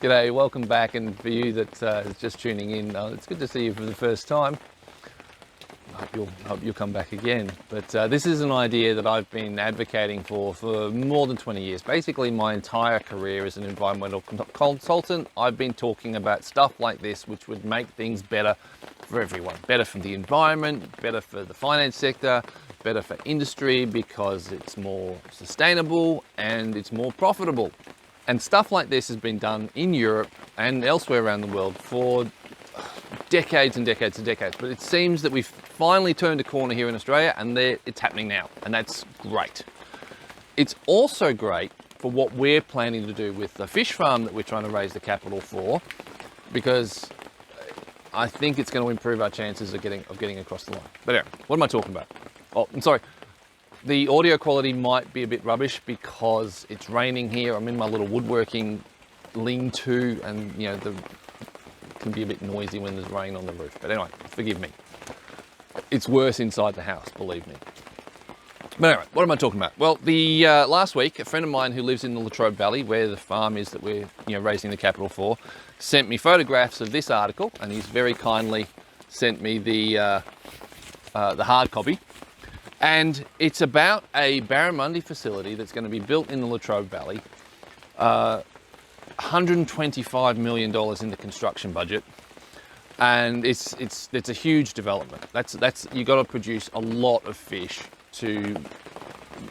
G'day, welcome back, and for you that is just tuning in, it's good to see you for the first time. Hope you'll come back again. But this is an idea that I've been advocating for more than 20 years. Basically, my entire career as an environmental consultant, I've been talking about stuff like this, which would make things better for everyone. Better for the environment, better for the finance sector, better for industry, because it's more sustainable and it's more profitable. And stuff like this has been done in Europe and elsewhere around the world for decades and decades and decades. But it seems that we've finally turned a corner here in Australia, and it's happening now, and that's great. It's also great for what we're planning to do with the fish farm that we're trying to raise the capital for, because I think it's going to improve our chances of getting across the line. But anyway, what am I talking about? Oh, I'm sorry. The audio quality might be a bit rubbish because it's raining here. I'm in my little woodworking lean-to, and it can be a bit noisy when there's rain on the roof. But anyway, forgive me. It's worse inside the house, believe me. But anyway, what am I talking about? Well, the last week, a friend of mine who lives in the Latrobe Valley, where the farm is that we're raising the capital for, sent me photographs of this article, and he's very kindly sent me the hard copy. And it's about a barramundi facility that's going to be built in the Latrobe Valley. $125 million in the construction budget, and it's a huge development. That's you got to produce a lot of fish to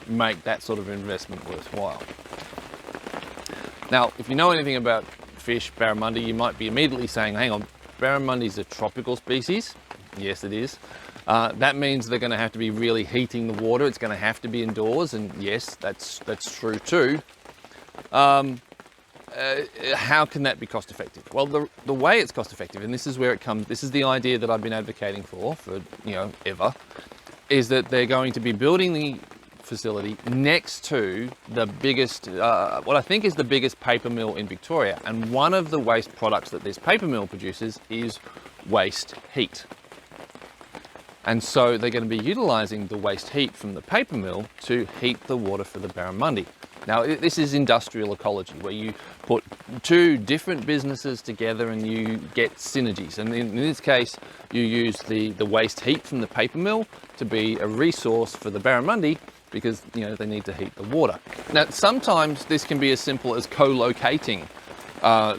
make that sort of investment worthwhile. Now, if you know anything about fish, barramundi, you might be immediately saying, hang on, barramundi is a tropical species. Yes, it is. That means they're going to have to be really heating the water. It's going to have to be indoors, and yes, that's true too. How can that be cost effective? Well, the way it's cost effective, and this is where it comes, this is the idea that I've been advocating for ever, is that they're going to be building the facility next to the biggest, what I think is the biggest paper mill in Victoria. And one of the waste products that this paper mill produces is waste heat. And so they're going to be utilising the waste heat from the paper mill to heat the water for the barramundi. Now, this is industrial ecology, where you put two different businesses together and you get synergies. And in this case, you use the waste heat from the paper mill to be a resource for the barramundi, because they need to heat the water. Now, sometimes this can be as simple as co-locating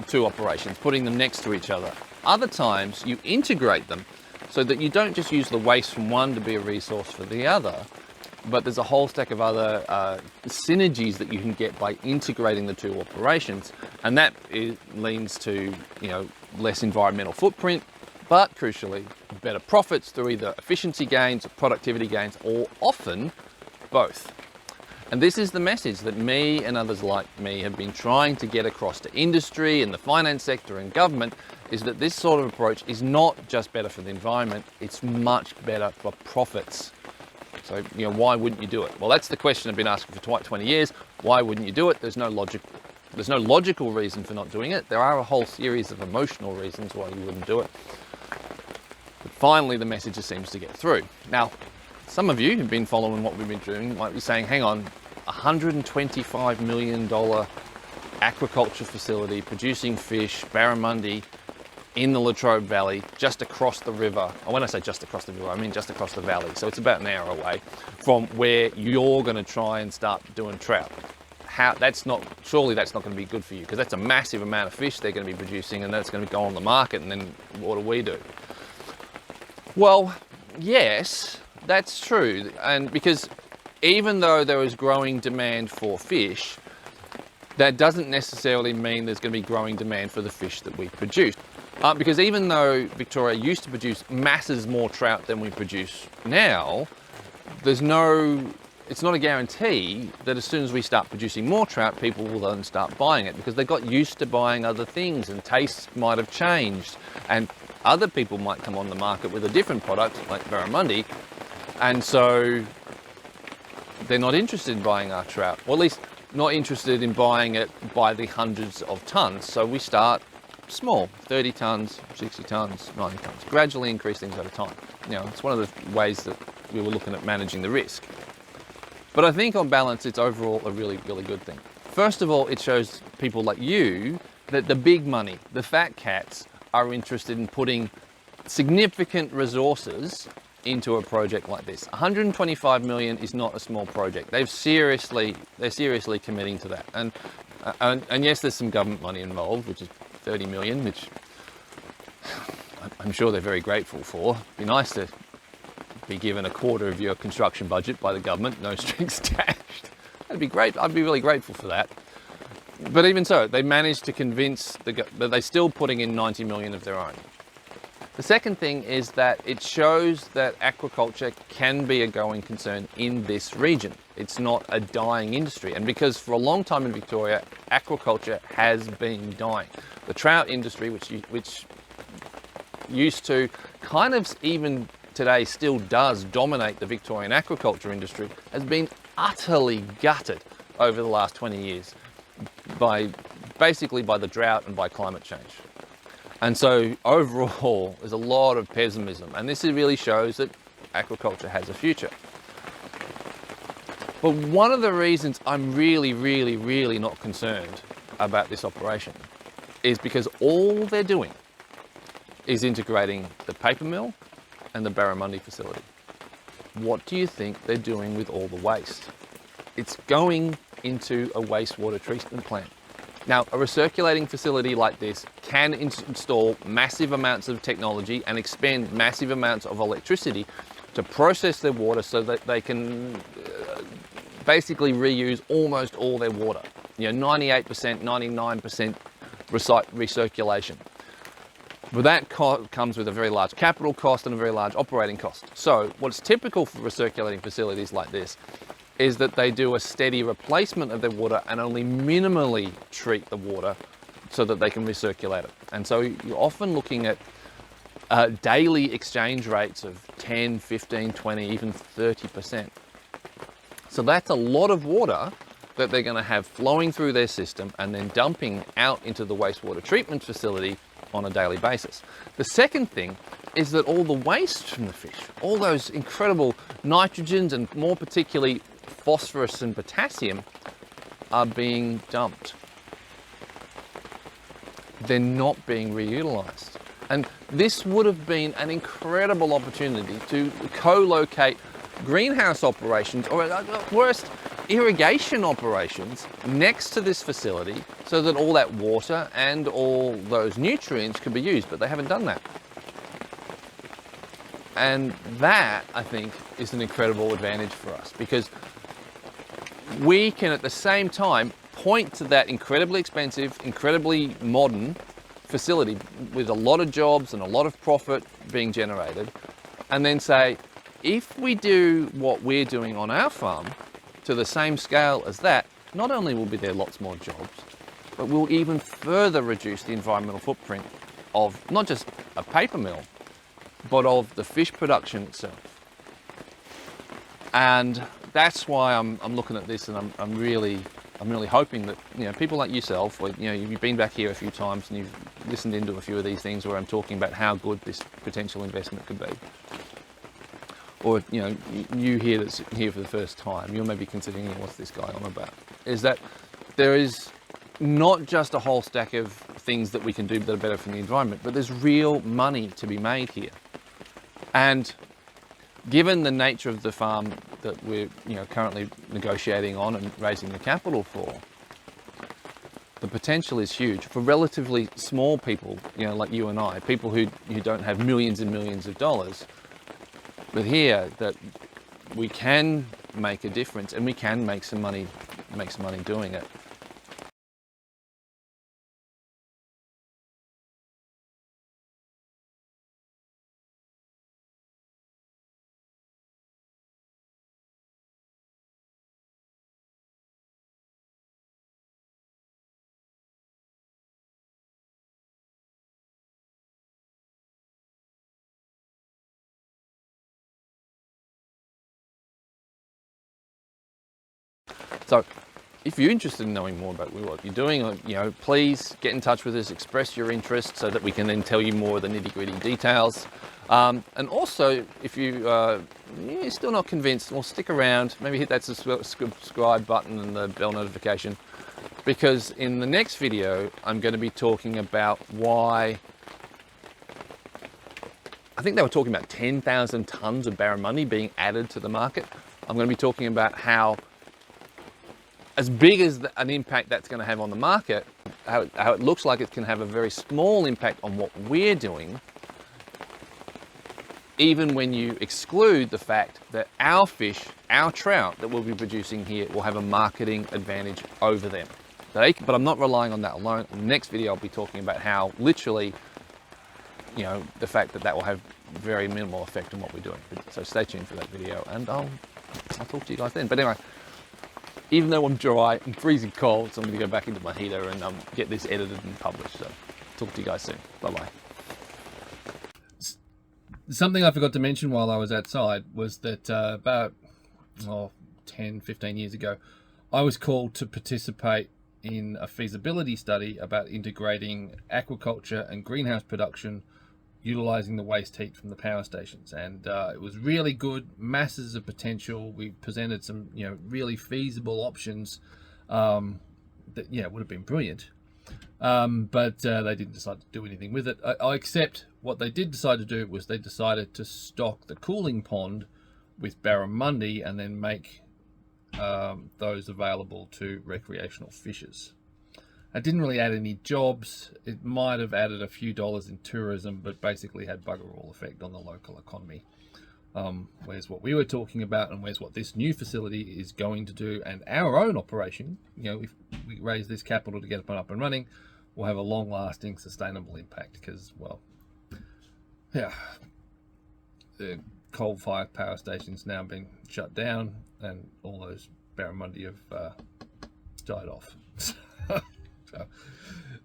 two operations, putting them next to each other. Other times, you integrate them so that you don't just use the waste from one to be a resource for the other, but there's a whole stack of other synergies that you can get by integrating the two operations. And that leads to less environmental footprint, but crucially, better profits through either efficiency gains, productivity gains, or often both. And this is the message that me and others like me have been trying to get across to industry and the finance sector and government, is that this sort of approach is not just better for the environment, it's much better for profits. So, why wouldn't you do it? Well, that's the question I've been asking for 20 years. Why wouldn't you do it? There's no logical reason for not doing it. There are a whole series of emotional reasons why you wouldn't do it. But finally, the message seems to get through. Now, some of you who've been following what we've been doing might be saying, hang on, $125 million aquaculture facility producing fish, barramundi, in the Latrobe Valley, just across the river. And when I say just across the river, I mean just across the valley. So it's about an hour away from where you're going to try and start doing trout. Surely that's not going to be good for you, because that's a massive amount of fish they're going to be producing, and that's going to go on the market, and then what do we do? Well, yes, that's true. And because even though there is growing demand for fish, that doesn't necessarily mean there's going to be growing demand for the fish that we produce. Because even though Victoria used to produce masses more trout than we produce now, it's not a guarantee that as soon as we start producing more trout, people will then start buying it, because they got used to buying other things and tastes might have changed, and other people might come on the market with a different product like barramundi, and so they're not interested in buying our trout, or at least not interested in buying it by the hundreds of tons. So we start small, 30 tons, 60 tons, 90 tons, gradually increase things over time. It's one of the ways that we were looking at managing the risk. But I think on balance, it's overall a really, really good thing. First of all, it shows people like you that the big money, the fat cats, are interested in putting significant resources into a project like this. 125 million is not a small project. They're seriously committing to that. And yes, there's some government money involved, which is 30 million, which I'm sure they're very grateful for. It'd be nice to be given a quarter of your construction budget by the government, no strings attached. That'd be great. I'd be really grateful for that. But even so, they managed to convince but they're still putting in 90 million of their own. The second thing is that it shows that aquaculture can be a going concern in this region. It's not a dying industry. And because for a long time in Victoria, aquaculture has been dying. The trout industry, which used to kind of even today still does dominate the Victorian aquaculture industry, has been utterly gutted over the last 20 years basically by the drought and by climate change. And so overall, there's a lot of pessimism, and this really shows that aquaculture has a future. But one of the reasons I'm really not concerned about this operation is because all they're doing is integrating the paper mill and the barramundi facility. What do you think they're doing with all the waste? It's going into a wastewater treatment plant. Now, a recirculating facility like this can install massive amounts of technology and expend massive amounts of electricity to process their water so that they can basically reuse almost all their water. 98%, 99% recirculation. But that comes with a very large capital cost and a very large operating cost. So what's typical for recirculating facilities like this is that they do a steady replacement of their water and only minimally treat the water so that they can recirculate it. And so you're often looking at daily exchange rates of 10, 15, 20, even 30%. So that's a lot of water that they're going to have flowing through their system and then dumping out into the wastewater treatment facility on a daily basis. The second thing is that all the waste from the fish, all those incredible nitrogens and more particularly phosphorus and potassium, are being dumped. They're not being reutilized. And this would have been an incredible opportunity to co-locate greenhouse operations, or at worst, irrigation operations next to this facility so that all that water and all those nutrients could be used, but they haven't done that. And that, I think, is an incredible advantage for us, because we can at the same time point to that incredibly expensive, incredibly modern facility with a lot of jobs and a lot of profit being generated, and then say, if we do what we're doing on our farm to the same scale as that, not only will be there lots more jobs, but we'll even further reduce the environmental footprint of not just a paper mill, but of the fish production itself. And that's why I'm looking at this, and I'm really hoping that people like yourself, or you've been back here a few times and you've listened into a few of these things where I'm talking about how good this potential investment could be. Or you here that's here for the first time, you're maybe considering, what's this guy on about? Is that there is not just a whole stack of things that we can do that are better for the environment, but there's real money to be made here. And given the nature of the farm that we're currently negotiating on and raising the capital for, the potential is huge for relatively small people, like you and I, people who don't have millions and millions of dollars. But here, that we can make a difference and we can make some money doing it. So if you're interested in knowing more about what you're doing, please get in touch with us, express your interest so that we can then tell you more of the nitty-gritty details. And also, if you're still not convinced, well, stick around, maybe hit that subscribe button and the bell notification, because in the next video, I'm going to be talking about why, I think they were talking about 10,000 tons of barramundi being added to the market. I'm going to be talking about how, as big as an impact that's going to have on the market, how it looks like it can have a very small impact on what we're doing, even when you exclude the fact that our fish, our trout that we'll be producing here will have a marketing advantage over them. But I'm not relying on that alone. In the next video, I'll be talking about how literally, the fact that will have very minimal effect on what we're doing. So stay tuned for that video, and I'll talk to you guys then. But anyway, even though I'm dry, I'm freezing cold, so I'm going to go back into my heater and get this edited and published. So talk to you guys soon. Bye-bye. Something I forgot to mention while I was outside was that about 10, 15 years ago, I was called to participate in a feasibility study about integrating aquaculture and greenhouse production utilizing the waste heat from the power stations, and it was really good, masses of potential. We presented some really feasible options that would have been brilliant, but they didn't decide to do anything with it. I accept what they did decide to do was they decided to stock the cooling pond with barramundi and then make those available to recreational fishers. It didn't really add any jobs. It might have added a few dollars in tourism, but basically had bugger all effect on the local economy. Whereas what we were talking about, and where's what this new facility is going to do, and our own operation, if we raise this capital to get it up and running, will have a long-lasting, sustainable impact. Because, the coal-fired power station's now been shut down, and all those barramundi have died off.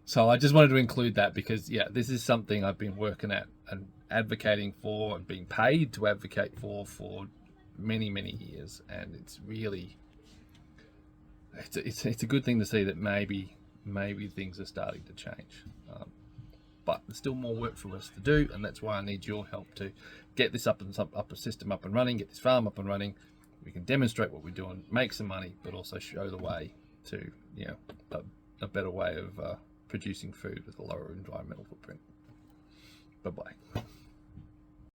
So I just wanted to include that because, this is something I've been working at and advocating for and being paid to advocate for many, many years. And it's really, it's a good thing to see that maybe things are starting to change. But there's still more work for us to do, and that's why I need your help to get this system up and running, get this farm up and running. We can demonstrate what we're doing, make some money, but also show the way to a better way of producing food with a lower environmental footprint. Bye-bye.